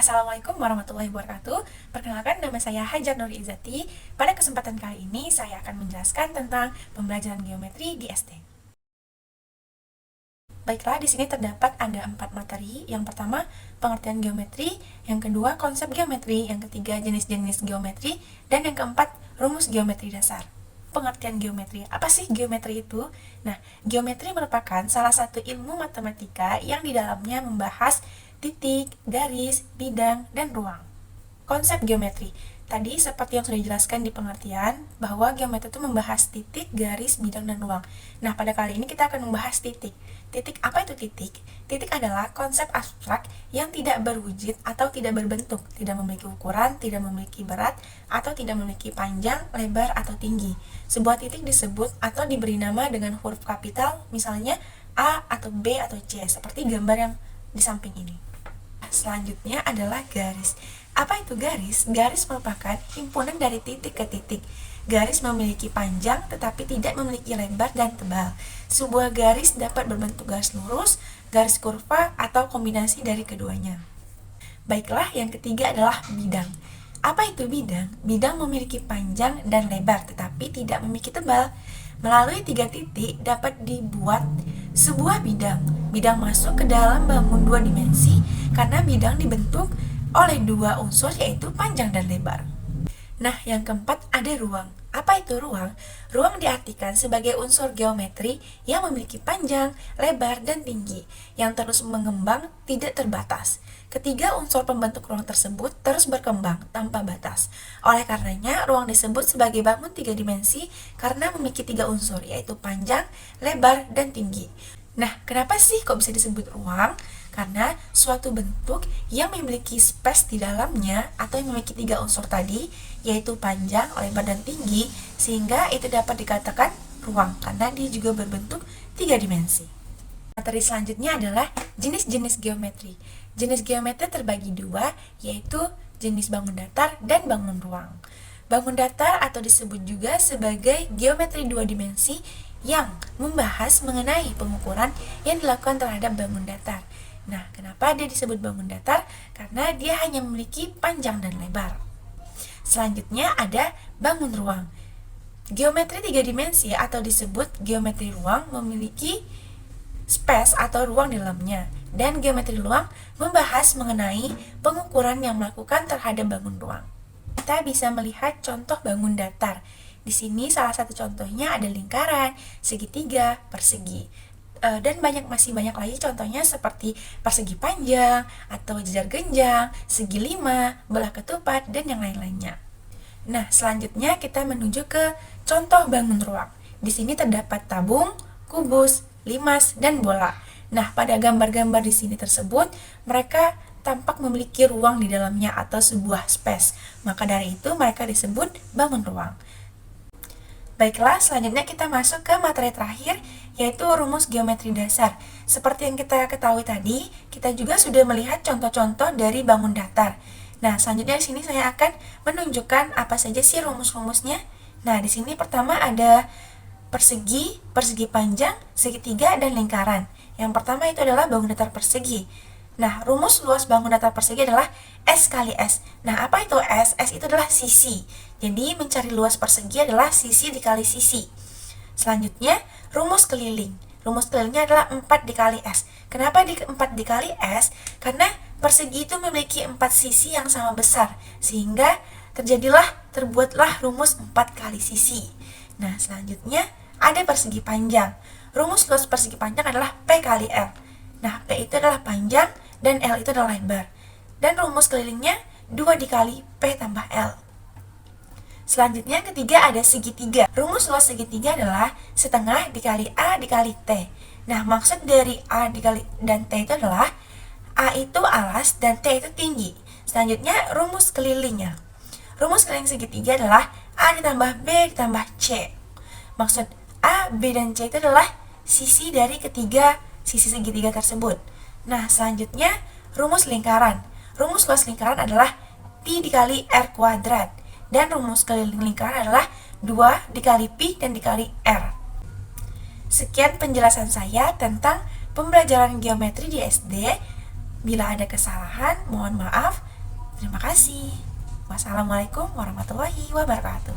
Assalamualaikum warahmatullahi wabarakatuh. Perkenalkan, nama saya Hajar Nuri Izzati. Pada kesempatan kali ini saya akan menjelaskan tentang pembelajaran geometri di SD. Baiklah, di sini terdapat ada 4 materi. Yang pertama, pengertian geometri. Yang kedua, konsep geometri. Yang ketiga, jenis-jenis geometri. Dan yang keempat, rumus geometri dasar. Pengertian geometri. Apa sih geometri itu? Nah, geometri merupakan salah satu ilmu matematika yang di dalamnya membahas titik, garis, bidang, dan ruang. Konsep geometri. Tadi seperti yang sudah dijelaskan di pengertian, bahwa geometri itu membahas titik, garis, bidang, dan ruang. Nah, pada kali ini kita akan membahas titik. Titik, apa itu titik? Titik adalah konsep abstrak yang tidak berwujud atau tidak berbentuk, tidak memiliki ukuran, tidak memiliki berat, atau tidak memiliki panjang, lebar, atau tinggi. Sebuah titik disebut atau diberi nama dengan huruf kapital, misalnya A atau B atau C, seperti gambar yang di samping ini. Selanjutnya adalah garis. Apa itu garis? Garis merupakan himpunan dari titik ke titik. Garis memiliki panjang tetapi tidak memiliki lebar dan tebal. Sebuah garis dapat berbentuk garis lurus, garis kurva, atau kombinasi dari keduanya. Baiklah, yang ketiga adalah bidang. Apa itu bidang? Bidang memiliki panjang dan lebar tetapi tidak memiliki tebal. Melalui 3 titik dapat dibuat sebuah bidang. Bidang masuk ke dalam bangun 2 dimensi karena bidang dibentuk oleh 2 unsur yaitu panjang dan lebar. Nah, yang keempat ada ruang. Apa itu ruang? Ruang diartikan sebagai unsur geometri yang memiliki panjang, lebar, dan tinggi, yang terus mengembang tidak terbatas. Ketiga unsur pembentuk ruang tersebut terus berkembang tanpa batas. Oleh karenanya, ruang disebut sebagai bangun 3 dimensi karena memiliki 3 unsur, yaitu panjang, lebar, dan tinggi. Nah, kenapa sih kok bisa disebut ruang? Karena suatu bentuk yang memiliki space di dalamnya atau yang memiliki 3 unsur tadi, yaitu panjang, lebar, dan tinggi, sehingga itu dapat dikatakan ruang karena dia juga berbentuk 3 dimensi. Materi selanjutnya adalah jenis-jenis geometri. Jenis geometri terbagi 2, yaitu jenis bangun datar dan bangun ruang. Bangun datar atau disebut juga sebagai geometri 2 dimensi yang membahas mengenai pengukuran yang dilakukan terhadap bangun datar. Nah, kenapa dia disebut bangun datar? Karena dia hanya memiliki panjang dan lebar. Selanjutnya ada bangun ruang. Geometri 3 dimensi atau disebut geometri ruang memiliki space atau ruang di dalamnya. Dan geometri ruang membahas mengenai pengukuran yang melakukan terhadap bangun ruang. Kita bisa melihat contoh bangun datar. Di sini salah satu contohnya ada lingkaran, segitiga, persegi. Dan masih banyak lagi contohnya seperti persegi panjang atau jejar genjang, segi 5, belah ketupat, dan yang lain-lainnya. Nah, selanjutnya kita menuju ke contoh bangun ruang. Di sini terdapat tabung, kubus, limas, dan bola. Nah, pada gambar-gambar di sini tersebut, mereka tampak memiliki ruang di dalamnya atau sebuah space. Maka dari itu mereka disebut bangun ruang. Baiklah, selanjutnya kita masuk ke materi terakhir, yaitu rumus geometri dasar. Seperti yang kita ketahui tadi, kita juga sudah melihat contoh-contoh dari bangun datar. Nah, selanjutnya di sini saya akan menunjukkan apa saja sih rumus-rumusnya. Nah, di sini pertama ada persegi, persegi panjang, segitiga, dan lingkaran. Yang pertama itu adalah bangun datar persegi. Nah, rumus luas bangun datar persegi adalah S kali S. Nah, apa itu S? S itu adalah sisi. Jadi, mencari luas persegi adalah sisi dikali sisi. Selanjutnya, rumus keliling. Rumus kelilingnya adalah 4 dikali S. Kenapa 4 dikali S? Karena persegi itu memiliki 4 sisi yang sama besar. Sehingga terbuatlah rumus 4 kali sisi. Nah, selanjutnya ada persegi panjang. Rumus luas persegi panjang adalah P kali L. Nah, P itu adalah panjang dan L itu adalah lebar. Dan rumus kelilingnya 2 dikali P tambah L. Selanjutnya ketiga ada segitiga. Rumus luas segitiga adalah setengah dikali A dikali T. Nah, maksud dari A dikali dan T itu adalah A itu alas dan T itu tinggi. Selanjutnya rumus kelilingnya. Rumus keliling segitiga adalah A ditambah B ditambah C. Maksud A, B, dan C itu adalah sisi dari ketiga sisi segitiga tersebut. Nah, selanjutnya rumus lingkaran. Rumus luas lingkaran adalah pi dikali r kuadrat. Dan rumus keliling lingkaran adalah 2 dikali pi dan dikali r. Sekian penjelasan saya tentang pembelajaran geometri di SD. Bila ada kesalahan, mohon maaf. kasih. Wassalamualaikum warahmatullahi wabarakatuh.